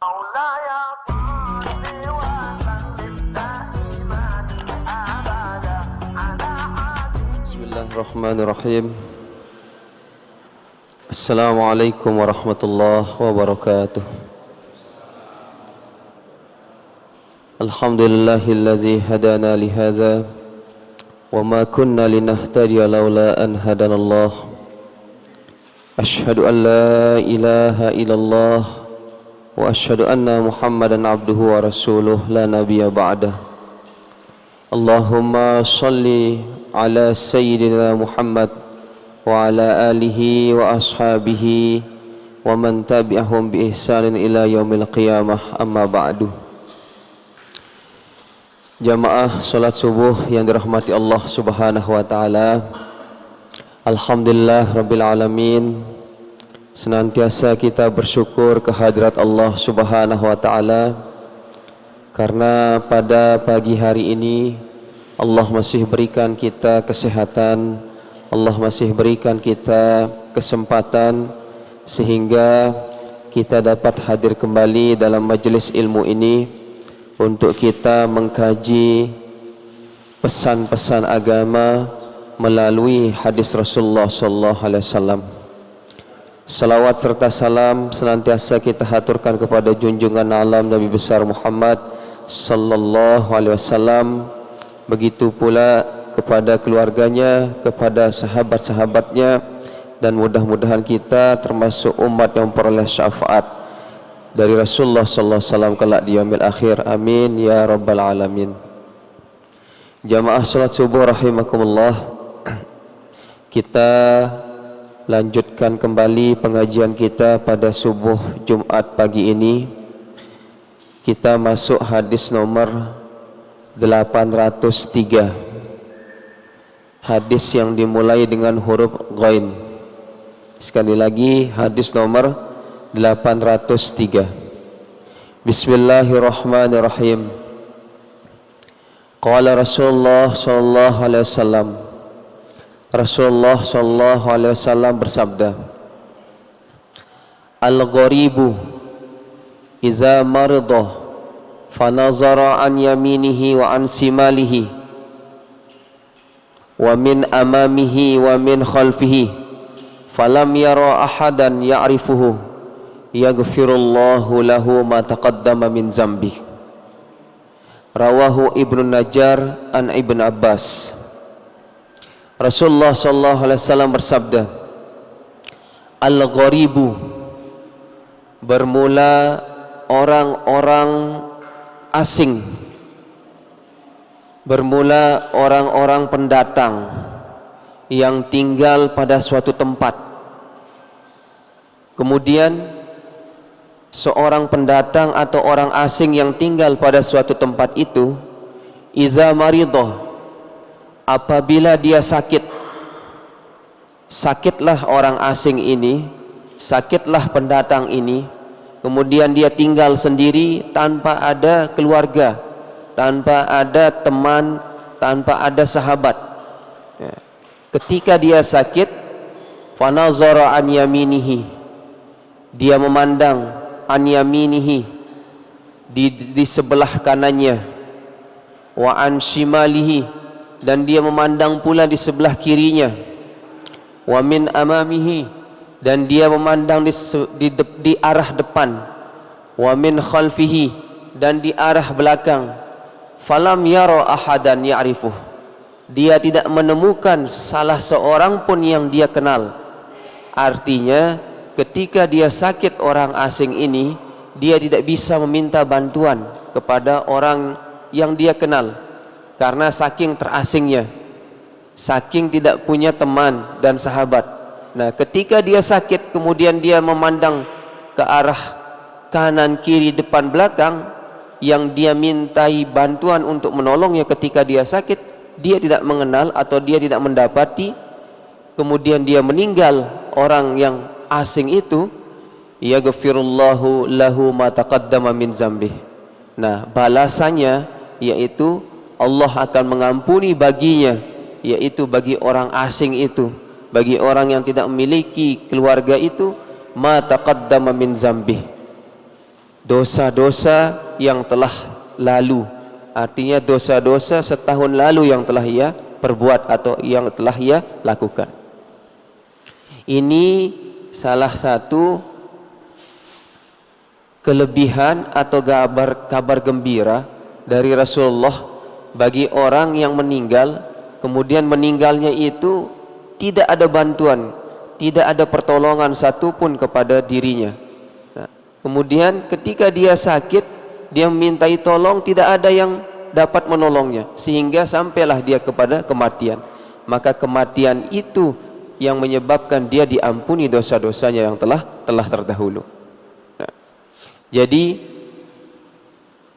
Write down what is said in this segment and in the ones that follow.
مولاي صل وسلم دائما ابدا على حبيبك. بسم الله الرحمن الرحيم. السلام عليكم ورحمة الله وبركاته. الحمد لله الذي هدانا لهذا وما كنا لنهتدي لولا أن هدانا الله. أشهد أن لا إله إلا الله وأشهد أن محمدا عبده ورسوله لا نبي بعده. اللهم صل على سيدنا محمد وعلى آله وأصحابه ومن تبعهم بإحسان إلى يوم القيامة. أما بعد. Jamaah salat subuh yang dirahmati Allah Subhanahu wa taala. Alhamdulillah rabbil alamin. Senantiasa kita bersyukur kehadirat Allah Subhanahu wa taala karena pada pagi hari ini Allah masih berikan kita kesehatan, Allah masih berikan kita kesempatan sehingga kita dapat hadir kembali dalam majelis ilmu ini untuk kita mengkaji pesan-pesan agama melalui hadis Rasulullah sallallahu alaihi wasallam. Salawat serta salam senantiasa kita haturkan kepada junjungan alam Nabi besar Muhammad sallallahu alaihi wasallam, begitu pula kepada keluarganya, kepada sahabat-sahabatnya, dan mudah-mudahan kita termasuk umat yang memperoleh syafaat dari Rasulullah sallallahu alaihi wasallam kelak di yaumil akhir. Amin ya rabbal alamin. Jamaah salat subuh rahimakumullah. Kita lanjutkan kembali pengajian kita pada subuh Jumat pagi ini. Kita masuk hadis nomor 803. Hadis yang dimulai dengan huruf ghain. Sekali lagi hadis nomor 803. Bismillahirrahmanirrahim. Qala Rasulullah sallallahu alaihi wasallam. Rasulullah sallallahu alaihi wasallam bersabda, Al-gharibu iza marida fanazara an yaminihi wa an simalihi wa min amamihi wa min khalfihi falam yara ahadan ya'rifuhu yaghfirullahu lahu ma taqaddama min zambi. Rawahu Ibnu Najjar an Ibn Abbas. Rasulullah sallallahu alaihi wasallam bersabda, Al-gharibu, bermula orang-orang asing, bermula orang-orang pendatang yang tinggal pada suatu tempat. Kemudian seorang pendatang atau orang asing yang tinggal pada suatu tempat itu, iza maridah, apabila dia sakit, sakitlah orang asing ini, sakitlah pendatang ini, kemudian dia tinggal sendiri tanpa ada keluarga, tanpa ada teman, tanpa ada sahabat. Ketika dia sakit, fanazara an yaminihi, dia memandang an yaminihi, di sebelah kanannya, wa an shimalihi, dan dia memandang pula di sebelah kirinya, wa min amamihi, dan dia memandang di arah depan, wa min khalfihi, dan di arah belakang. Falam yara ahadan ya'rifuh, dia tidak menemukan salah seorang pun yang dia kenal. Artinya ketika dia sakit orang asing ini, dia tidak bisa meminta bantuan kepada orang yang dia kenal karena saking terasingnya, saking tidak punya teman dan sahabat. Nah, ketika dia sakit kemudian dia memandang ke arah kanan, kiri, depan, belakang, yang dia mintai bantuan untuk menolongnya ketika dia sakit, dia tidak mengenal atau dia tidak mendapati, kemudian dia meninggal orang yang asing itu, yaghfirullahu lahu ma taqaddama min zambih. Nah, balasannya yaitu Allah akan mengampuni baginya, yaitu bagi orang asing itu, bagi orang yang tidak memiliki keluarga itu, ma taqaddama min zambih, dosa-dosa yang telah lalu, artinya dosa-dosa setahun lalu yang telah ia perbuat atau yang telah ia lakukan. Ini salah satu kelebihan atau kabar gembira dari Rasulullah bagi orang yang meninggal, kemudian meninggalnya itu tidak ada bantuan, tidak ada pertolongan satupun kepada dirinya. Nah, kemudian ketika dia sakit, dia memintai tolong, tidak ada yang dapat menolongnya, sehingga sampailah dia kepada kematian. Maka kematian itu yang menyebabkan dia diampuni dosa-dosanya yang telah terdahulu. Nah, jadi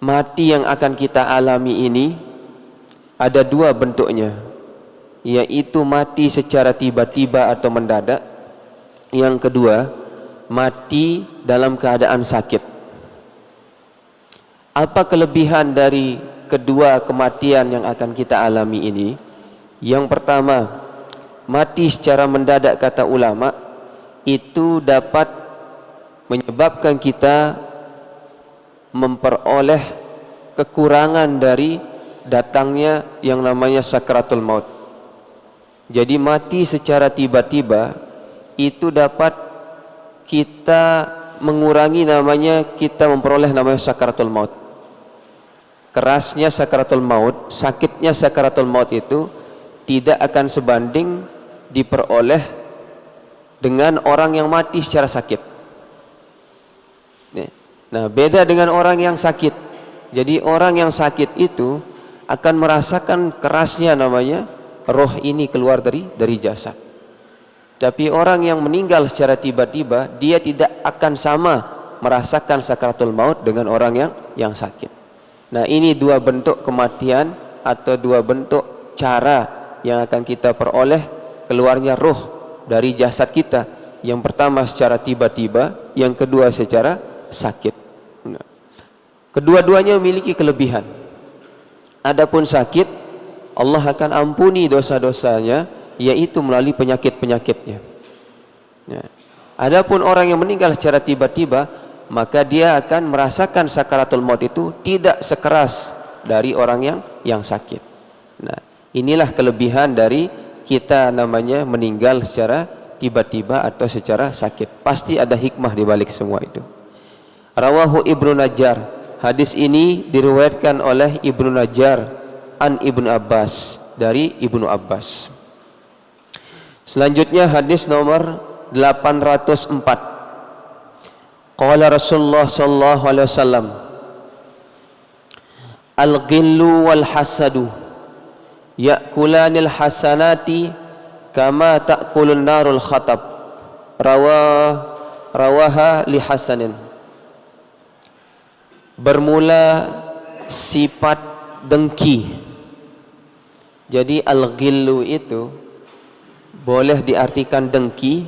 mati yang akan kita alami ini ada dua bentuknya, yaitu mati secara tiba-tiba atau mendadak. Yang kedua, mati dalam keadaan sakit. Apa kelebihan dari kedua kematian yang akan kita alami ini? Yang pertama, mati secara mendadak, kata ulama, itu dapat menyebabkan kita memperoleh kekurangan dari datangnya yang namanya sakratul maut. Jadi mati secara tiba-tiba itu dapat kita mengurangi namanya, kita memperoleh namanya sakratul maut. Kerasnya sakratul maut, sakitnya sakratul maut itu tidak akan sebanding diperoleh dengan orang yang mati secara sakit. Nah, beda dengan orang yang sakit. Jadi orang yang sakit itu akan merasakan kerasnya namanya roh ini keluar dari jasad. Tapi orang yang meninggal secara tiba-tiba, dia tidak akan sama merasakan sakratul maut dengan orang yang sakit. Nah, ini dua bentuk kematian atau dua bentuk cara yang akan kita peroleh keluarnya roh dari jasad kita. Yang pertama secara tiba-tiba, yang kedua secara sakit. Nah, kedua-duanya memiliki kelebihan. Adapun sakit, Allah akan ampuni dosa-dosanya, yaitu melalui penyakit-penyakitnya. Nah, adapun orang yang meninggal secara tiba-tiba, maka dia akan merasakan sakaratul maut itu tidak sekeras dari orang yang sakit. Nah, inilah kelebihan dari kita namanya meninggal secara tiba-tiba atau secara sakit. Pasti ada hikmah di balik semua itu. Rawahu Ibnu Najjar. Hadis ini diriwayatkan oleh Ibnu Najjar an Ibnu Abbas, dari Ibnu Abbas. Selanjutnya hadis nomor 804. Qala Rasulullah sallallahu alaihi wasallam, al-ghillu wal hasadu ya'kulanil hasanati kama ta'kulun narul khatab. Rawaha li hasanin. Bermula sifat dengki. Jadi al-ghillu itu boleh diartikan dengki,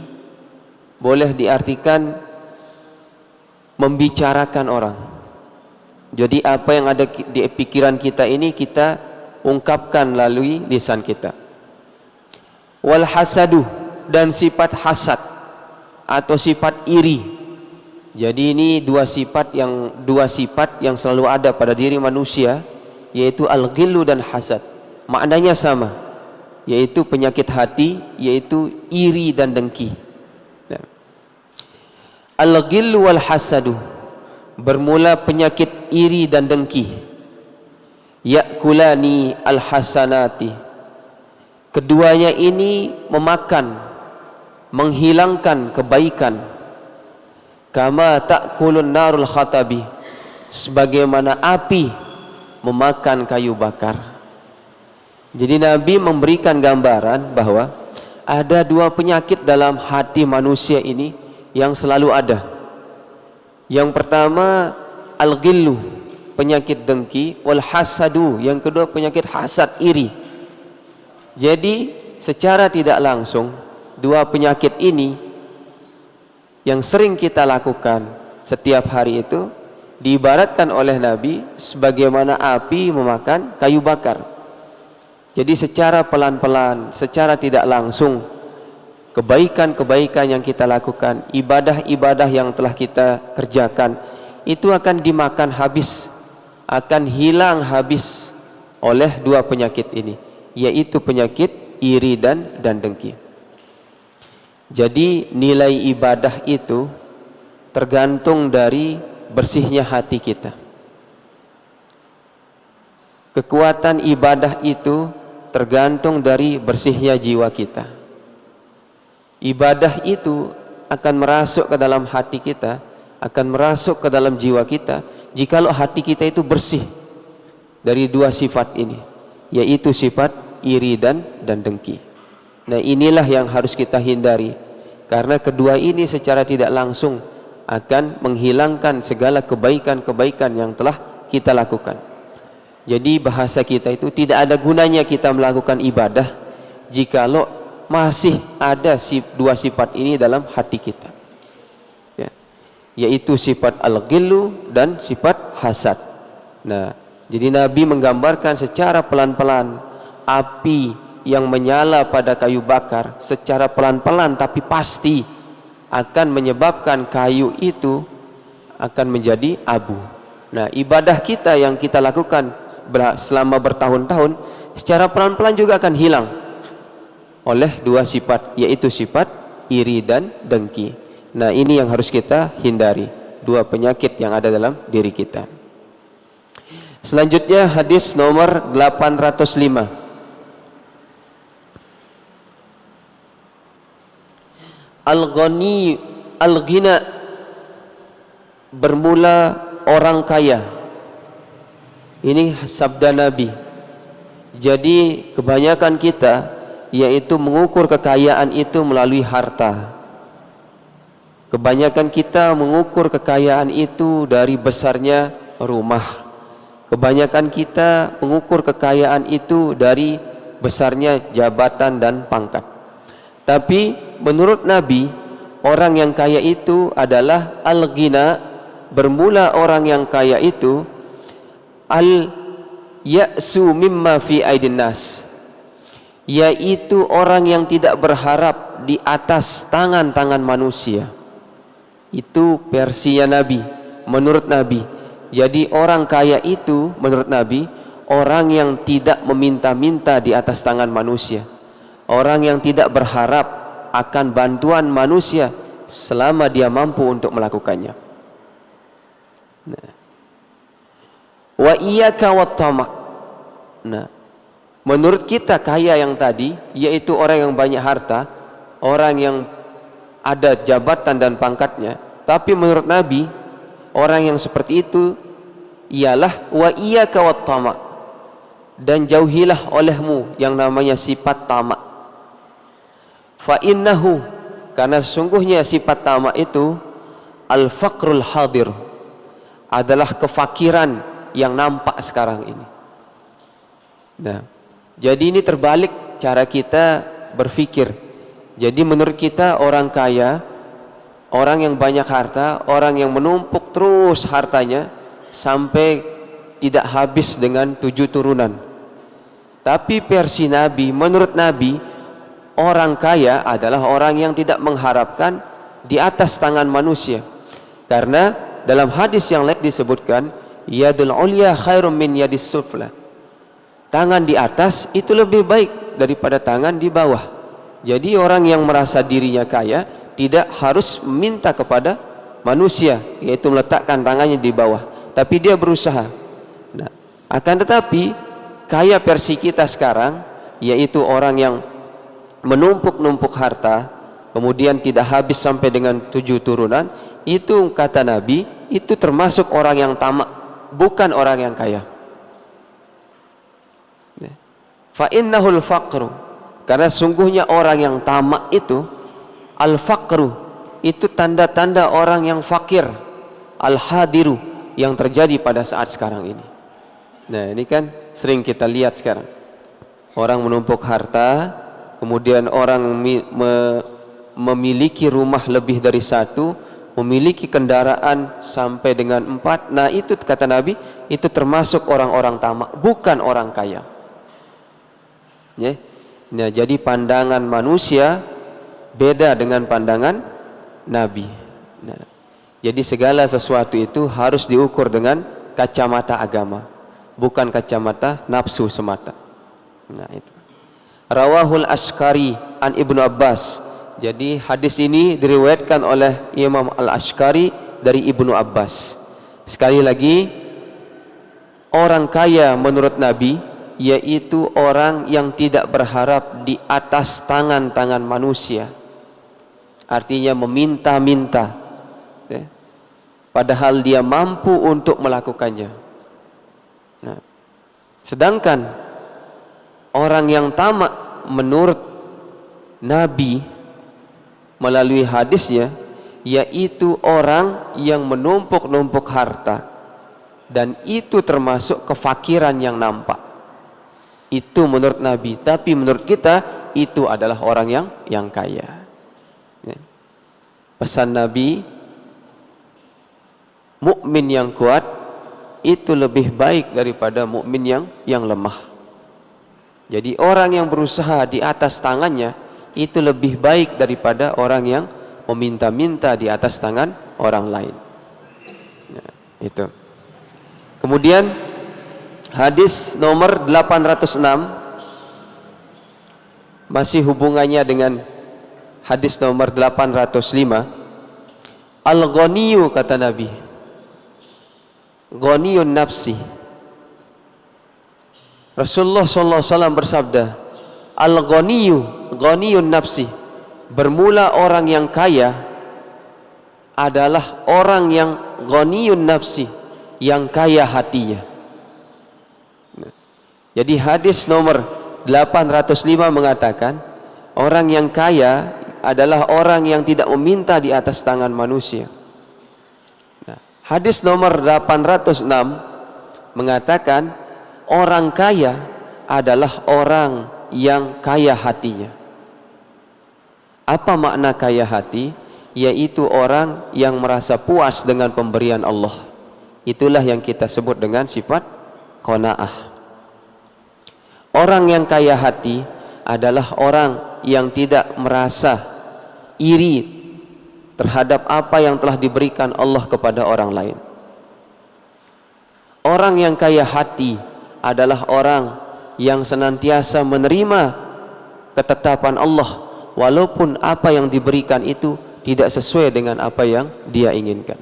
boleh diartikan membicarakan orang. Jadi apa yang ada di pikiran kita ini kita ungkapkan melalui lisan kita. Wal hasadu, dan sifat hasad atau sifat iri. Jadi ini dua sifat yang selalu ada pada diri manusia, yaitu al-ghillu dan hasad. Maknanya sama, yaitu penyakit hati, yaitu iri dan dengki. Nah, al-ghillu wal hasadu, bermula penyakit iri dan dengki. Ya'kulani al-hasanati, keduanya ini memakan, menghilangkan kebaikan. Kama ta'kulun narul khatabi, sebagaimana api memakan kayu bakar. Jadi Nabi memberikan gambaran bahwa ada dua penyakit dalam hati manusia ini yang selalu ada. Yang pertama al-ghillu, penyakit dengki, wal hasadu, yang kedua penyakit hasad, iri. Jadi secara tidak langsung dua penyakit ini yang sering kita lakukan setiap hari itu diibaratkan oleh Nabi sebagaimana api memakan kayu bakar. Jadi secara pelan-pelan, secara tidak langsung, kebaikan-kebaikan yang kita lakukan, ibadah-ibadah yang telah kita kerjakan, itu akan dimakan habis, akan hilang habis oleh dua penyakit ini, yaitu penyakit iri dan dengki. Jadi nilai ibadah itu tergantung dari bersihnya hati kita. Kekuatan ibadah itu tergantung dari bersihnya jiwa kita. Ibadah itu akan merasuk ke dalam hati kita, akan merasuk ke dalam jiwa kita jikalau hati kita itu bersih dari dua sifat ini, yaitu sifat iri dan dengki. Nah, inilah yang harus kita hindari, karena kedua ini secara tidak langsung akan menghilangkan segala kebaikan-kebaikan yang telah kita lakukan. Jadi bahasa kita itu tidak ada gunanya kita melakukan ibadah jikalau masih ada dua sifat ini dalam hati kita, ya, yaitu sifat al-ghillu dan sifat hasad. Nah, jadi Nabi menggambarkan secara pelan-pelan api yang menyala pada kayu bakar secara pelan-pelan tapi pasti akan menyebabkan kayu itu akan menjadi abu. Nah, ibadah kita yang kita lakukan selama bertahun-tahun secara pelan-pelan juga akan hilang oleh dua sifat, yaitu sifat iri dan dengki. Nah, ini yang harus kita hindari, dua penyakit yang ada dalam diri kita. Selanjutnya hadis nomor 805. Al-ghani, al-ghina, bermula orang kaya. Ini sabda Nabi. Jadi kebanyakan kita yaitu mengukur kekayaan itu melalui harta. Kebanyakan kita mengukur kekayaan itu dari besarnya rumah. Kebanyakan kita mengukur kekayaan itu dari besarnya jabatan dan pangkat. Tapi menurut Nabi, orang yang kaya itu adalah al-ghina, bermula orang yang kaya itu al-ya'su mimma fi aidin nas, yaitu orang yang tidak berharap di atas tangan-tangan manusia. Itu versinya Nabi, menurut Nabi. Jadi orang kaya itu menurut Nabi orang yang tidak meminta-minta di atas tangan manusia, orang yang tidak berharap akan bantuan manusia selama dia mampu untuk melakukannya. Nah, wa iyyaka wat-tama'. Nah, menurut kita kaya yang tadi yaitu orang yang banyak harta, orang yang ada jabatan dan pangkatnya. Tapi menurut Nabi, orang yang seperti itu ialah wa iyyaka wat-tama', dan jauhilah olehmu yang namanya sifat tamak. Fa innahu, karena sesungguhnya sifat tamak itu al-faqrul hadir, adalah kefakiran yang nampak sekarang ini. Nah, jadi ini terbalik cara kita berpikir. Jadi menurut kita orang kaya, orang yang banyak harta, orang yang menumpuk terus hartanya sampai tidak habis dengan 7 turunan. Tapi versi Nabi, menurut Nabi, orang kaya adalah orang yang tidak mengharapkan di atas tangan manusia. Karena dalam hadis yang lain disebutkan, yadul ulya khairum min yadis sufla. Tangan di atas itu lebih baik daripada tangan di bawah. Jadi orang yang merasa dirinya kaya tidak harus meminta kepada manusia, yaitu meletakkan tangannya di bawah, tapi dia berusaha. Nah, akan tetapi kaya versi kita sekarang yaitu orang yang menumpuk-numpuk harta kemudian tidak habis sampai dengan 7 turunan, itu kata Nabi itu termasuk orang yang tamak, bukan orang yang kaya. Fa innahul faqru, karena sungguhnya orang yang tamak itu, al-faqru itu tanda-tanda orang yang fakir, al-hadiru yang terjadi pada saat sekarang ini. Nah, ini kan sering kita lihat sekarang. Orang menumpuk harta, kemudian orang memiliki rumah lebih dari 1, memiliki kendaraan sampai dengan 4. Nah, itu kata Nabi, itu termasuk orang-orang tamak, bukan orang kaya. Ya. Nah, jadi pandangan manusia beda dengan pandangan Nabi. Nah, Jadi segala sesuatu itu harus diukur dengan kacamata agama, bukan kacamata nafsu semata. Nah itu. Rawahul Ashkari an Ibnu Abbas. Jadi hadis ini diriwayatkan oleh Imam Al-Ashkari dari Ibnu Abbas. Sekali lagi, orang kaya menurut Nabi yaitu orang yang tidak berharap di atas tangan-tangan manusia. Artinya meminta-minta, ya, padahal dia mampu untuk melakukannya. Nah, sedangkan orang yang tamak menurut Nabi melalui hadisnya yaitu orang yang menumpuk-numpuk harta, dan itu termasuk kefakiran yang nampak. Itu menurut Nabi, tapi menurut kita itu adalah orang yang kaya. Ya. Pesan Nabi, mukmin yang kuat itu lebih baik daripada mukmin yang lemah. Jadi orang yang berusaha di atas tangannya itu lebih baik daripada orang yang meminta-minta di atas tangan orang lain. Ya, itu. Kemudian hadis nomor 806 masih hubungannya dengan hadis nomor 805. Al-ghaniyu, kata Nabi, ghaniyun nafsi. Rasulullah SAW bersabda, al-ghaniyu ghaniyun nafsi. Bermula orang yang kaya adalah orang yang ghaniyun nafsi, yang kaya hatinya. Jadi hadis nomor 805 mengatakan orang yang kaya adalah orang yang tidak meminta di atas tangan manusia. Nah, hadis nomor 806 mengatakan orang kaya adalah orang yang kaya hatinya. Apa makna kaya hati? Yaitu orang yang merasa puas dengan pemberian Allah. Itulah yang kita sebut dengan sifat qanaah. Orang yang kaya hati adalah orang yang tidak merasa iri terhadap apa yang telah diberikan Allah kepada orang lain. Orang yang kaya hati adalah orang yang senantiasa menerima ketetapan Allah, walaupun apa yang diberikan itu tidak sesuai dengan apa yang dia inginkan.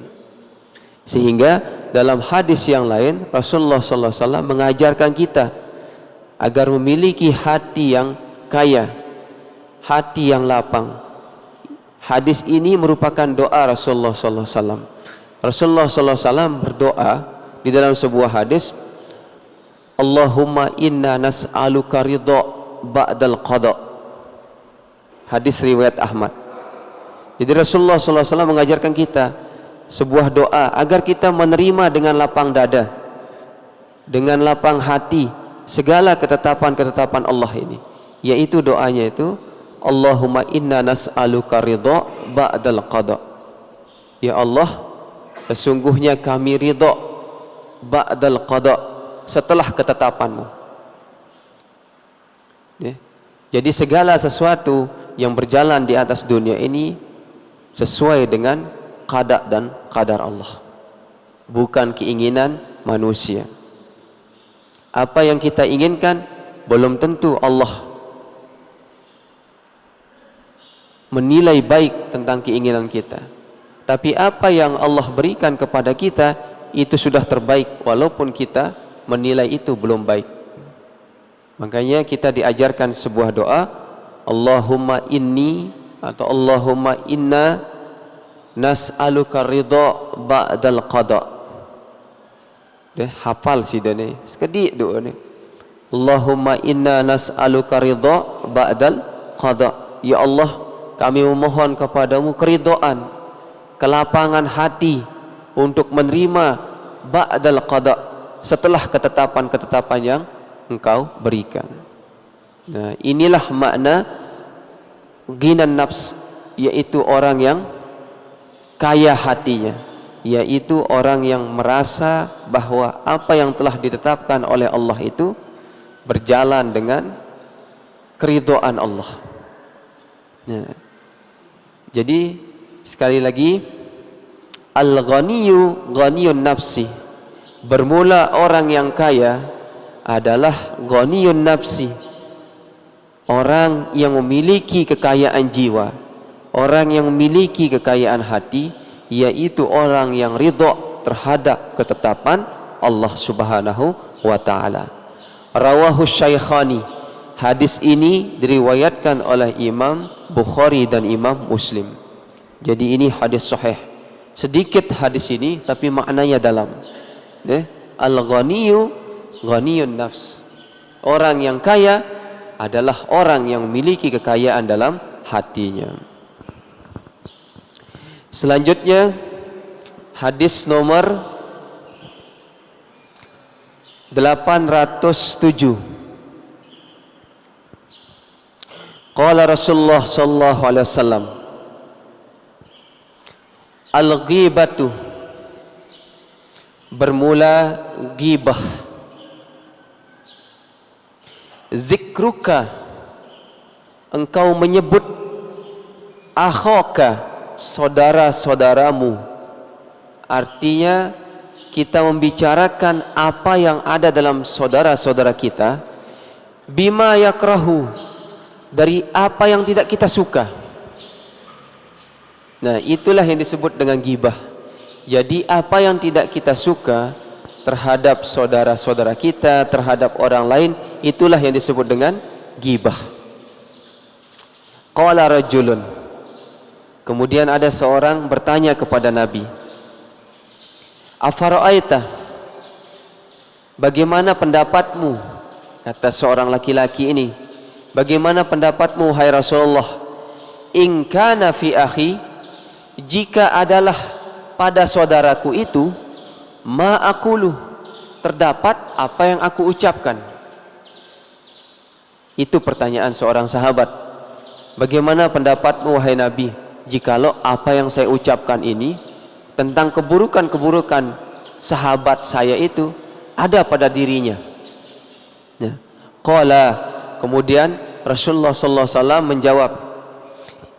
Sehingga dalam hadis yang lain Rasulullah SAW mengajarkan kita agar memiliki hati yang kaya, hati yang lapang. Hadis ini merupakan doa Rasulullah SAW. Rasulullah SAW berdoa di dalam sebuah hadis, Allahumma inna nas'aluka ridha ba'dal qada. Hadis riwayat Ahmad. Jadi Rasulullah SAW mengajarkan kita sebuah doa agar kita menerima dengan lapang dada, dengan lapang hati segala ketetapan-ketetapan Allah ini. Yaitu doanya itu, Allahumma inna nas'aluka ridha ba'dal qada. Ya Allah, sesungguhnya kami ridha ba'dal qada, setelah ketetapanmu. Ya. Jadi segala sesuatu yang berjalan di atas dunia ini sesuai dengan qada dan qadar Allah, bukan keinginan manusia. Apa yang kita inginkan belum tentu Allah menilai baik tentang keinginan kita, tapi apa yang Allah berikan kepada kita itu sudah terbaik, walaupun kita menilai itu belum baik. Makanya kita diajarkan sebuah doa, Allahumma inni atau Allahumma inna nas'aluka ridha ba'dal qada. Deh hafal sih dene sekedik doa ni, Allahumma inna nas'aluka ridha ba'dal qada. Ya Allah, kami memohon kepadamu keridhaan, kelapangan hati untuk menerima ba'dal qada, setelah ketetapan-ketetapan yang engkau berikan. Nah, inilah makna ghinan nafs, yaitu orang yang kaya hatinya, yaitu orang yang merasa bahwa apa yang telah ditetapkan oleh Allah itu berjalan dengan keridhaan Allah. Nah, jadi sekali lagi Al-ghaniyu ghaniyun nafsi. Bermula orang yang kaya adalah ghaniyun nafsi, orang yang memiliki kekayaan jiwa, orang yang memiliki kekayaan hati, yaitu orang yang ridha terhadap ketetapan Allah Subhanahu wa taala. Rawahu Syaikhani. Hadis ini diriwayatkan oleh Imam Bukhari dan Imam Muslim. Jadi ini hadis sahih. Sedikit hadis ini tapi maknanya dalam. Al-ghaniyu ghaniyun nafs. Orang yang kaya adalah orang yang memiliki kekayaan dalam hatinya. Selanjutnya hadis nomor 807. Qala Rasulullah sallallahu alaihi wasallam, al-ghibatu, bermula ghibah, zikruka, engkau menyebut, akhaka, saudara-saudaramu. Artinya kita membicarakan apa yang ada dalam saudara-saudara kita, bima yakrahu, dari apa yang tidak kita suka. Nah, itulah yang disebut dengan ghibah. Jadi apa yang tidak kita suka terhadap saudara-saudara kita, terhadap orang lain, itulah yang disebut dengan ghibah. Qala rajulun, kemudian ada seorang bertanya kepada Nabi, afara'aita, bagaimana pendapatmu? Kata seorang laki-laki ini, bagaimana pendapatmu hai Rasulullah? In kana fi akhi, jika adalah pada saudaraku itu, ma aqulu, terdapat apa yang aku ucapkan. Itu pertanyaan seorang sahabat. Bagaimana pendapatmu wahai Nabi, jikalau apa yang saya ucapkan ini tentang keburukan-keburukan sahabat saya itu ada pada dirinya. Ya. Qala, kemudian Rasulullah sallallahu alaihi wasallam menjawab,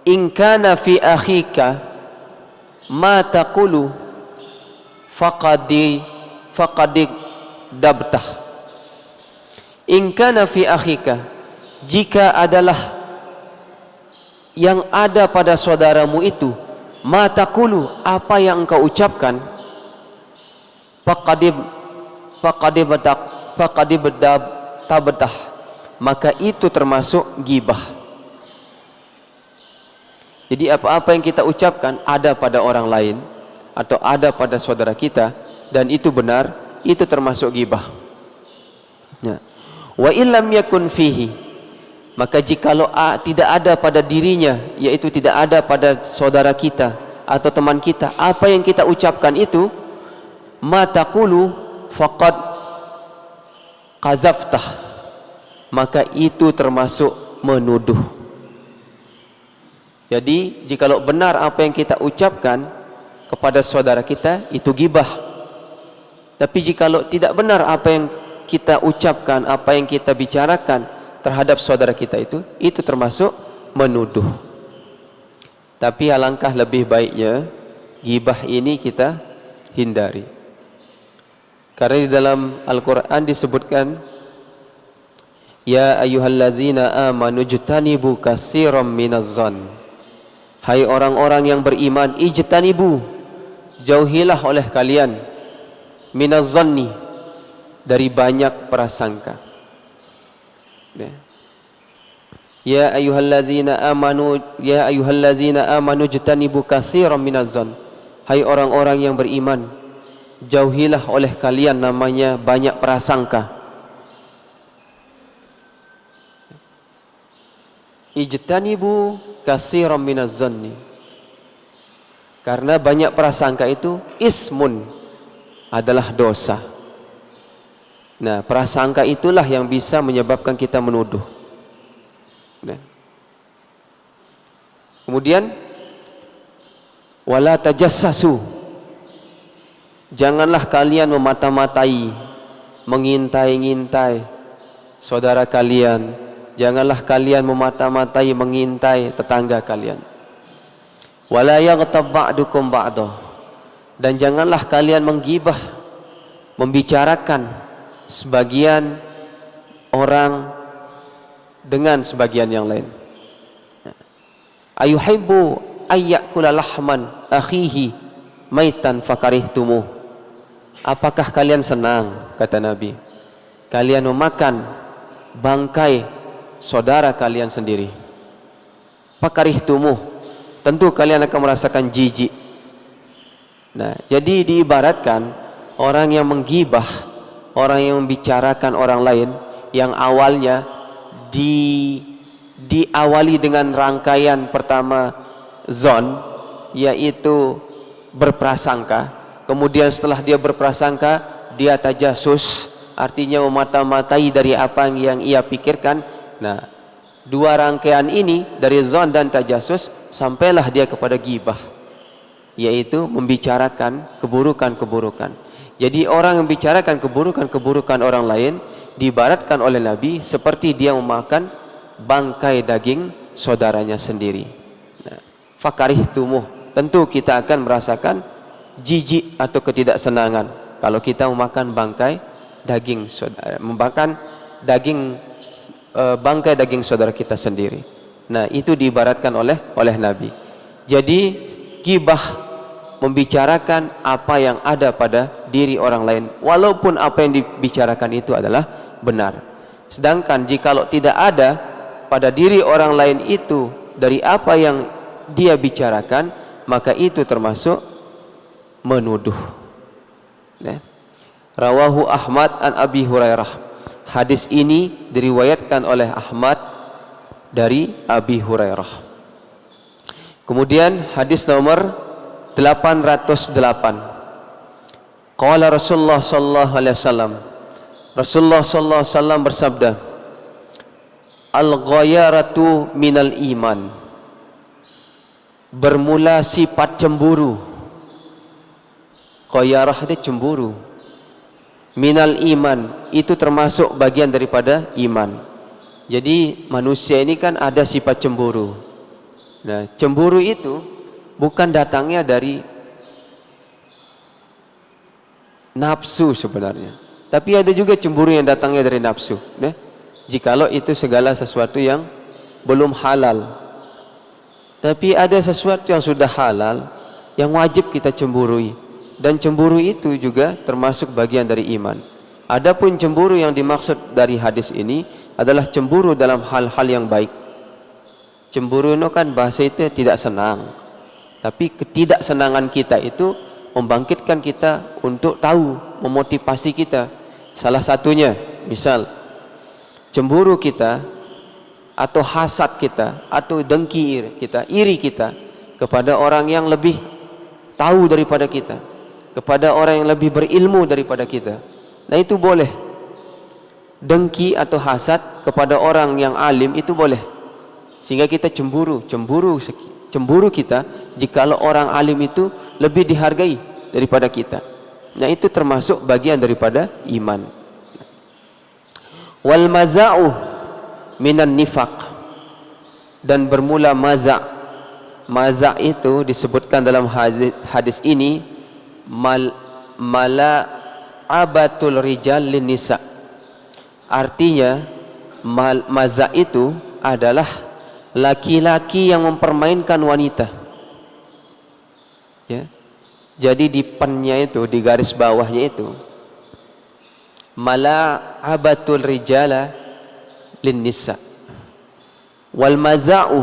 in kana fi akhika ma taqulu faqadi dabtah. In kana fi akhika, jika adalah yang ada pada saudaramu itu, ma taqulu, apa yang engkau ucapkan, faqadib tabtah, maka itu termasuk ghibah. Jadi apa-apa yang kita ucapkan ada pada orang lain atau ada pada saudara kita dan itu benar, itu termasuk ghibah. Ya. Wa illam yakun fihi, maka jikalau tidak ada pada dirinya, yaitu tidak ada pada saudara kita atau teman kita, apa yang kita ucapkan itu, ma taqulu faqad qazaftah, maka itu termasuk menuduh. Jadi jikalau benar apa yang kita ucapkan kepada saudara kita, itu ghibah. Tapi jikalau tidak benar apa yang kita ucapkan, apa yang kita bicarakan terhadap saudara kita itu termasuk menuduh. Tapi alangkah lebih baiknya ghibah ini kita hindari. Karena di dalam Al-Quran disebutkan, ya ayyuhallazina amanu jtanibu katsiran minaz-zann, hai orang-orang yang beriman, ijtanibu, jauhilah oleh kalian, minaz-zanni, dari banyak prasangka. Ya ayyuhallazina amanu jtanibu katsiran minaz-zann, hai orang-orang yang beriman, jauhilah oleh kalian namanya banyak prasangka. Ijtanibu katsiran minaz-zanni, karena banyak prasangka itu ismun, adalah dosa. Nah, prasangka itulah yang bisa menyebabkan kita menuduh. Nah. Kemudian wala tajassasu, janganlah kalian memata-matai, mengintai-ngintai saudara kalian. Janganlah kalian memata-matai, mengintai tetangga kalian. Wala yaghtab ba'dukum ba'dah, Dan janganlah kalian menggibah, membicarakan sebagian orang dengan sebagian yang lain. Ayuhibbu ayyakula lahman akhihi maitan fakarihtumuh. Apakah kalian senang, kata Nabi, kalian memakan bangkai saudara kalian sendiri? Fakarihtumuh, tentu kalian akan merasakan jijik. Nah, jadi diibaratkan orang yang menggibah, orang yang membicarakan orang lain, yang awalnya diawali dengan rangkaian pertama zon, yaitu berprasangka. Kemudian setelah dia berprasangka, dia tajasus, artinya memata-matai dari apa yang ia pikirkan. Nah, dua rangkaian ini dari zon dan tajasus sampailah dia kepada gibah, yaitu membicarakan keburukan-keburukan. Jadi orang yang membicarakan keburukan-keburukan orang lain diibaratkan oleh Nabi seperti dia memakan bangkai daging saudaranya sendiri. Nah, fakarihtumuh, tentu kita akan merasakan jijik atau ketidaksenangan kalau kita memakan bangkai daging saudara, memakan bangkai daging saudara kita sendiri. Nah, itu diibaratkan oleh Nabi. Jadi gibah membicarakan apa yang ada pada diri orang lain, walaupun apa yang dibicarakan itu adalah benar. Sedangkan jikalau tidak ada pada diri orang lain itu dari apa yang dia bicarakan, maka itu termasuk menuduh. Rawahu Ahmad an Abi Hurairah. Hadis ini diriwayatkan oleh Ahmad dari Abi Hurairah. Kemudian hadis nomor 808. Qala Rasulullah sallallahu alaihi wasallam. Rasulullah sallallahu alaihi wasallam bersabda, Al-ghayaratu minal iman. Bermula sifat cemburu. Ghayarah itu cemburu. Minal iman, itu termasuk bagian daripada iman. Jadi manusia ini kan ada sifat cemburu. Nah, cemburu itu bukan datangnya dari nafsu sebenarnya, tapi ada juga cemburu yang datangnya dari nafsu. Jikalau itu segala sesuatu yang belum halal. Tapi ada sesuatu yang sudah halal yang wajib kita cemburui, dan cemburu itu juga termasuk bagian dari iman. Adapun cemburu yang dimaksud dari hadis ini adalah cemburu dalam hal-hal yang baik. Cemburu itu kan bahasa itu tidak senang, tapi ketidaksenangan kita itu membangkitkan kita untuk tahu, memotivasi kita. Salah satunya, misal cemburu kita atau hasad kita atau dengki kita, iri kita kepada orang yang lebih tahu daripada kita, kepada orang yang lebih berilmu daripada kita. Nah, itu boleh. Dengki atau hasad kepada orang yang alim itu boleh. Sehingga kita cemburu kita jikalau orang alim itu lebih dihargai daripada kita. Nah, itu termasuk bagian daripada iman. Wal maza'u minan nifaq. Dan bermula maza'. Maza' itu disebutkan dalam hadis ini mala'abatul rijal lin nisa'. Artinya maza' itu adalah laki-laki yang mempermainkan wanita. Ya. Jadi di pennya itu, di garis bawahnya itu, mala'abatul rijala lin nisa. Wal maza'u,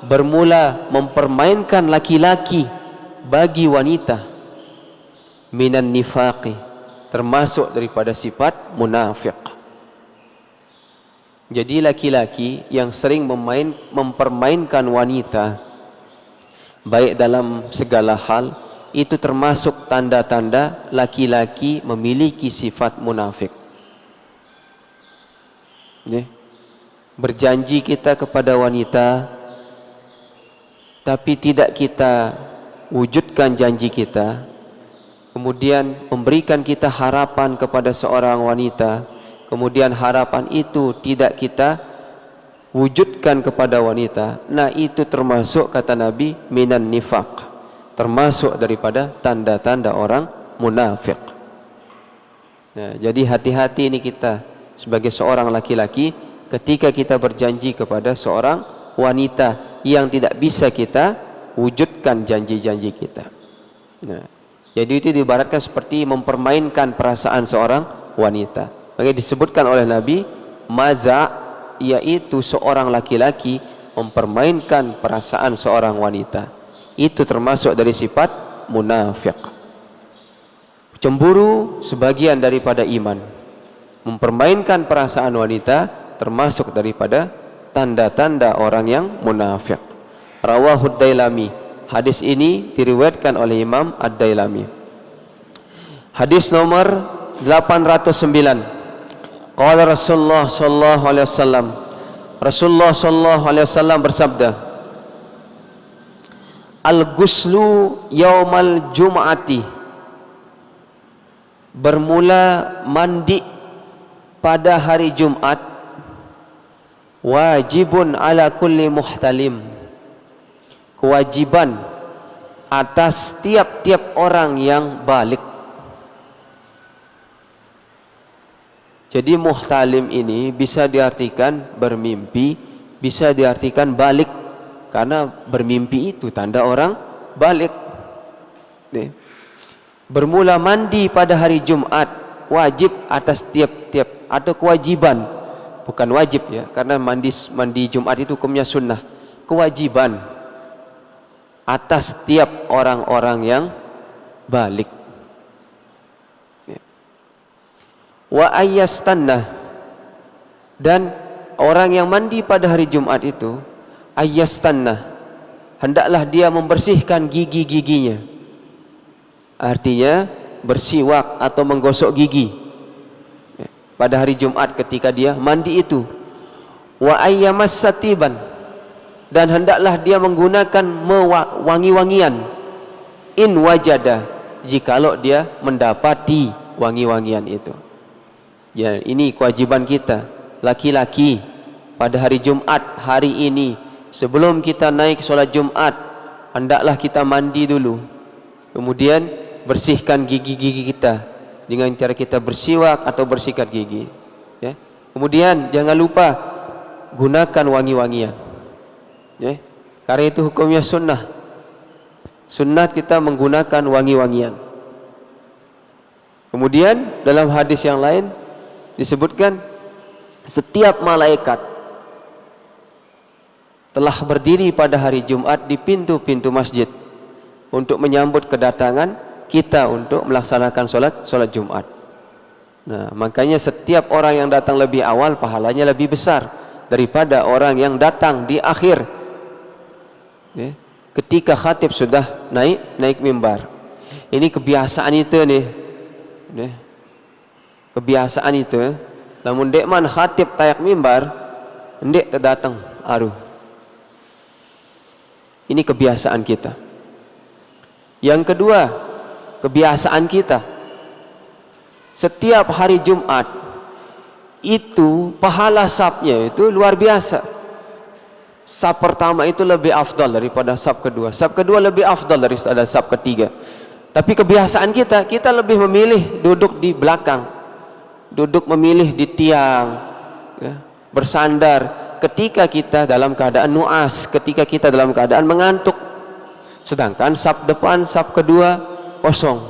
bermula mempermainkan laki-laki bagi wanita, minan nifaqi, termasuk daripada sifat munafik. Jadi laki-laki yang sering mempermainkan wanita baik dalam segala hal, itu termasuk tanda-tanda laki-laki memiliki sifat munafik. Berjanji kita kepada wanita, tapi tidak kita wujudkan janji kita. Kemudian memberikan kita harapan kepada seorang wanita, kemudian harapan itu tidak kita wujudkan kepada wanita. Nah, itu termasuk, kata Nabi, minan nifaq, termasuk daripada tanda-tanda orang munafik. Nah, jadi hati-hati ini kita sebagai seorang laki-laki ketika kita berjanji kepada seorang wanita yang tidak bisa kita wujudkan janji-janji kita. Nah, jadi itu diibaratkan seperti mempermainkan perasaan seorang wanita. Makanya disebutkan oleh Nabi, maza, yaitu seorang laki-laki mempermainkan perasaan seorang wanita. Itu termasuk dari sifat munafik. Cemburu sebagian daripada iman. Mempermainkan perasaan wanita termasuk daripada tanda-tanda orang yang munafik. Rawahud Dailami. Hadis ini diriwayatkan oleh Imam Ad-Dailami. Hadis nomor 809. Qala Rasulullah sallallahu alaihi wasallam. Rasulullah sallallahu alaihi wasallam bersabda, Al-ghuslu yaumal jum'ati, bermula mandi pada hari Jumat, wajibun ala kulli muhtalim, kewajiban atas tiap-tiap orang yang balik. Jadi muhtalim ini bisa diartikan bermimpi, bisa diartikan balik, karena bermimpi itu tanda orang balik. Bermula mandi pada hari Jumat, wajib atas tiap-tiap, atau kewajiban, bukan wajib ya, karena mandi Jumat itu hukumnya sunnah. Kewajiban atas tiap orang-orang yang balik. Wa ayyastanna, dan orang yang mandi pada hari Jumat itu ayyastanna, hendaklah dia membersihkan gigi-giginya. Artinya bersiwak atau menggosok gigi pada hari Jumat ketika dia mandi itu. Wa ayyamassatiban, dan hendaklah dia menggunakan wangi-wangian. In wajada, jikalau dia mendapati wangi-wangian itu. Ya, ini kewajiban kita laki-laki pada hari Jumat hari ini. Sebelum kita naik solat Jumat, hendaklah kita mandi dulu, kemudian bersihkan gigi-gigi kita dengan cara kita bersiwak atau bersikat gigi ya. Kemudian jangan lupa gunakan wangi-wangian ya. Karena itu hukumnya sunnah. Sunnah kita menggunakan wangi-wangian. Kemudian dalam hadis yang lain disebutkan setiap malaikat telah berdiri pada hari Jumat di pintu-pintu masjid untuk menyambut kedatangan kita untuk melaksanakan solat Jumat. Nah, makanya setiap orang yang datang lebih awal pahalanya lebih besar daripada orang yang datang di akhir ya, ketika khatib sudah naik mimbar. Ini kebiasaan itu nih ya. Kebiasaan itu, namun dek man khatib tayak mimbar, ndek terdatang aruh. Ini kebiasaan kita. Yang kedua, kebiasaan kita setiap hari Jumat itu pahala sabnya itu luar biasa. Sab pertama itu lebih afdal daripada sab kedua. Sab kedua lebih afdal daripada sab ketiga. Tapi kebiasaan kita lebih memilih duduk di belakang, duduk memilih di tiang ya, bersandar ketika kita dalam keadaan nuas, ketika kita dalam keadaan mengantuk. Sedangkan sab depan, sab kedua kosong.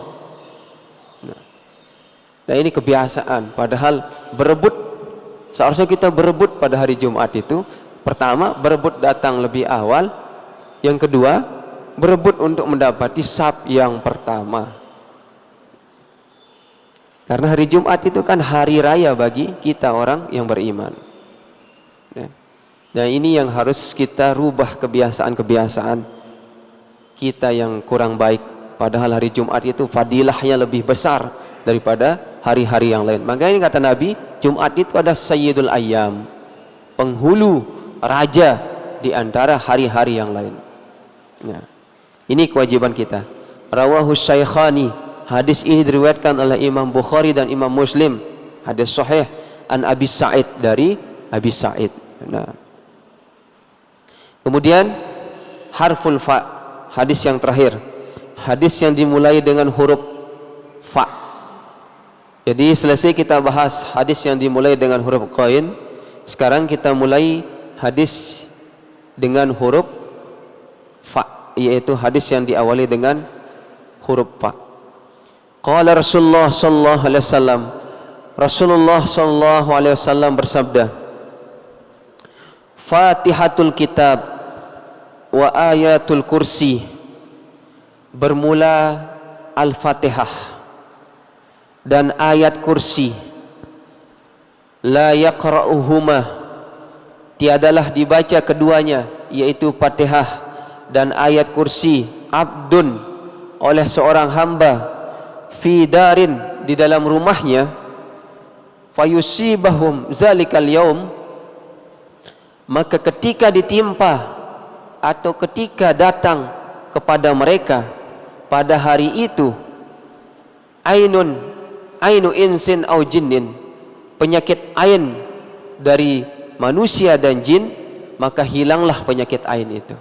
Nah ini kebiasaan, padahal berebut, seharusnya kita berebut pada hari Jumat itu. Pertama, berebut datang lebih awal. Yang kedua, berebut untuk mendapati sab yang pertama. Karena hari Jumat itu kan hari raya bagi kita orang yang beriman. Nah ini yang harus kita rubah, kebiasaan-kebiasaan kita yang kurang baik. Padahal hari Jumat itu fadilahnya lebih besar daripada hari-hari yang lain. Makanya kata Nabi, Jumat itu ada sayyidul ayyam, penghulu, raja di antara hari-hari yang lain. Nah, ini kewajiban kita. Rawahu Syaikhani, hadis ini diriwayatkan oleh Imam Bukhari dan Imam Muslim. Hadis sahih an Abi Sa'id, dari Abi Sa'id. Nah, kemudian harful fa, hadis yang terakhir. hadis yang dimulai dengan huruf fa. Jadi selesai kita bahas hadis yang dimulai dengan huruf qain. Sekarang kita mulai hadis dengan huruf fa, yaitu hadis yang diawali dengan huruf fa. Qala Rasulullah sallallahu alaihi wasallam, Rasulullah sallallahu alaihi wasallam bersabda, Fatihatul kitab wa ayatul kursi, bermula Al-Fatihah dan ayat kursi, la yaqra'uhuma, tiadalah dibaca keduanya, yaitu Fatihah dan ayat kursi, abdun, oleh seorang hamba, fi darin, di dalam rumahnya, fayusibahum zalikal yaum, maka ketika ditimpa atau ketika datang kepada mereka pada hari itu, ainu insin au jinnin, penyakit ain dari manusia dan jin, maka hilanglah penyakit ain itu.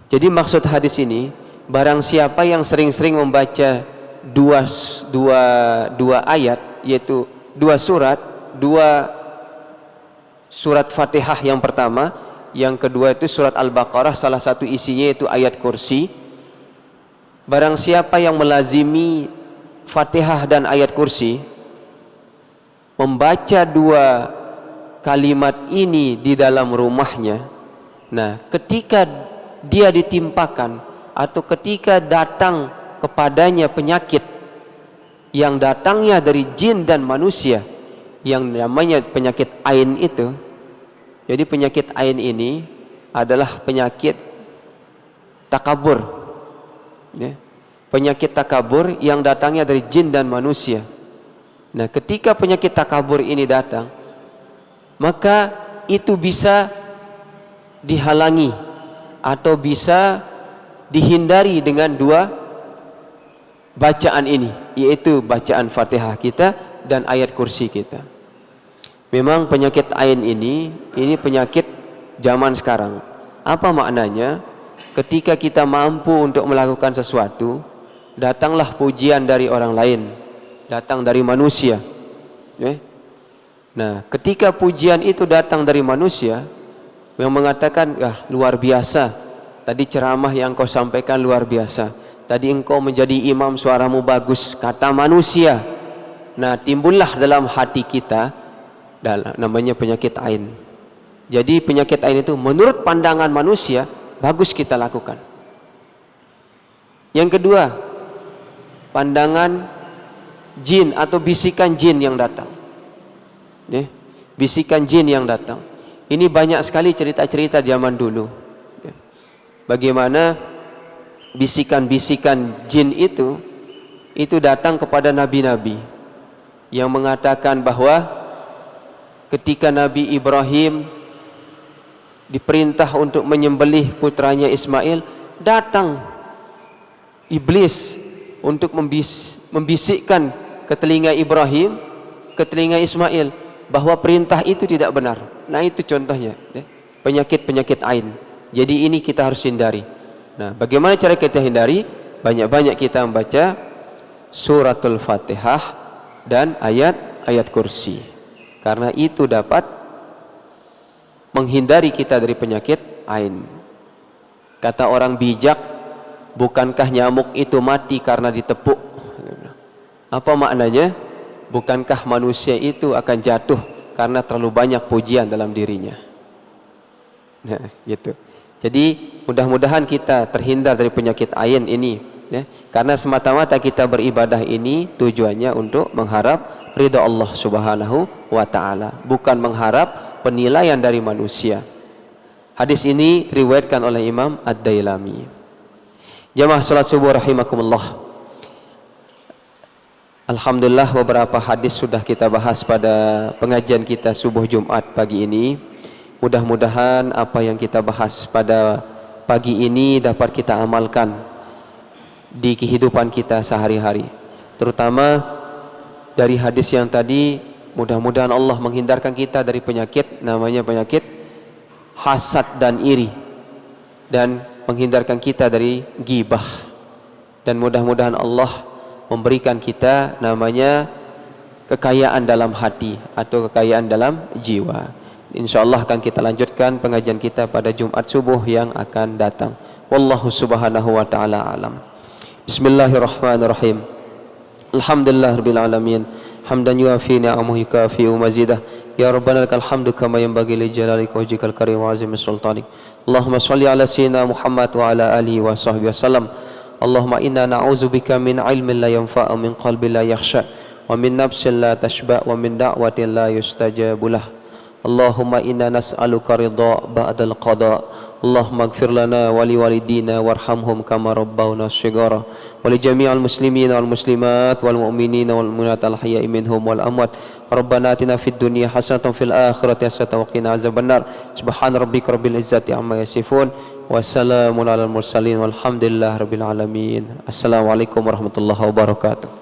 Jadi maksud hadis ini, barang siapa yang sering-sering membaca dua ayat, yaitu dua surat Fatihah yang pertama, yang kedua itu surat Al-Baqarah, salah satu isinya itu ayat kursi. Barang siapa yang melazimi Fatihah dan ayat kursi, membaca dua kalimat ini di dalam rumahnya, nah ketika dia ditimpakan atau ketika datang kepadanya penyakit yang datangnya dari jin dan manusia, yang namanya penyakit ain itu. Jadi penyakit ain ini adalah penyakit takabur, ya. Penyakit takabur yang datangnya dari jin dan manusia. Nah, ketika penyakit takabur ini datang, maka itu bisa dihalangi atau bisa dihindari dengan dua bacaan ini, yaitu bacaan Fatihah kita dan ayat kursi kita. Memang penyakit ain ini penyakit zaman sekarang. Apa maknanya? Ketika kita mampu untuk melakukan sesuatu, datanglah pujian dari orang lain, datang dari manusia. Nah, ketika pujian itu datang dari manusia yang mengatakan, luar biasa, tadi ceramah yang kau sampaikan luar biasa, tadi engkau menjadi imam, suaramu bagus, kata manusia. Nah, timbullah dalam hati kita namanya penyakit ain. Jadi penyakit ain itu menurut pandangan manusia bagus kita lakukan. Yang kedua, pandangan jin atau bisikan jin yang datang. Bisikan jin yang datang. Ini banyak sekali cerita-cerita zaman dulu. Bagaimana bisikan-bisikan jin itu datang kepada nabi-nabi yang mengatakan bahwa ketika Nabi Ibrahim diperintah untuk menyembelih putranya Ismail, datang iblis untuk membisikkan ke telinga Ibrahim, ke telinga Ismail, bahwa perintah itu tidak benar. Nah, itu contohnya penyakit-penyakit ain. Jadi ini kita harus hindari. Nah, bagaimana cara kita hindari? Banyak-banyak kita membaca suratul Fatihah dan ayat kursi, karena itu dapat menghindari kita dari penyakit ain. Kata orang bijak, bukankah nyamuk itu mati karena ditepuk? Apa maknanya? Bukankah manusia itu akan jatuh karena terlalu banyak pujian dalam dirinya? Nah, gitu. Jadi mudah-mudahan kita terhindar dari penyakit ain ini, ya. Karena semata-mata kita beribadah ini tujuannya untuk mengharap ridha Allah Subhanahu wa taala, bukan mengharap penilaian dari manusia. Hadis ini riwayatkan oleh Imam Ad-Dailami. Jamaah salat subuh rahimakumullah. Alhamdulillah, beberapa hadis sudah kita bahas pada pengajian kita subuh Jumat pagi ini. Mudah-mudahan apa yang kita bahas pada pagi ini dapat kita amalkan di kehidupan kita sehari-hari. Terutama dari hadis yang tadi, mudah-mudahan Allah menghindarkan kita dari penyakit namanya penyakit hasad dan iri, dan menghindarkan kita dari ghibah. dan mudah-mudahan Allah memberikan kita namanya kekayaan dalam hati atau kekayaan dalam jiwa. InsyaAllah akan kita lanjutkan pengajian kita pada Jumat subuh yang akan datang. Wallahu subhanahu wa ta'ala alam. Bismillahirrahmanirrahim. Alhamdulillah rabbil alamin. Hamdan yuafi ni'amahu yukafi'u mazidah. Ya Rabbana lakal hamdu kama yanbaghi li jalalika wa wajhikal karim wa azimi sultanik. Allahumma salli ala sayyidina Muhammad wa ala alihi wa sahbihi wasallam. Allahumma inna na'udzubika min ilmin la yanfa'u, min qalbin la yakhsha, wa min nafsin la tashba', wa min da'watin la yustajabu lah. Allahumma inna nas'aluka ridha ba'dal qada. Allahumma ighfir lana wa li walidina warhamhum kama rabbawna shighara, wa li jami'il muslimina wal muslimat wal mu'minina wal mu'minat al ahya'i minhum wal amwat. Rabbana atina fid dunya hasanatan fil akhirati hasanatan wa qina azabannar. Subhana rabbika rabbil izzati amma yasifun. Wassalamun alal mursalin walhamdulillahi rabbil alamin. Assalamualaikum warahmatullahi wabarakatuh.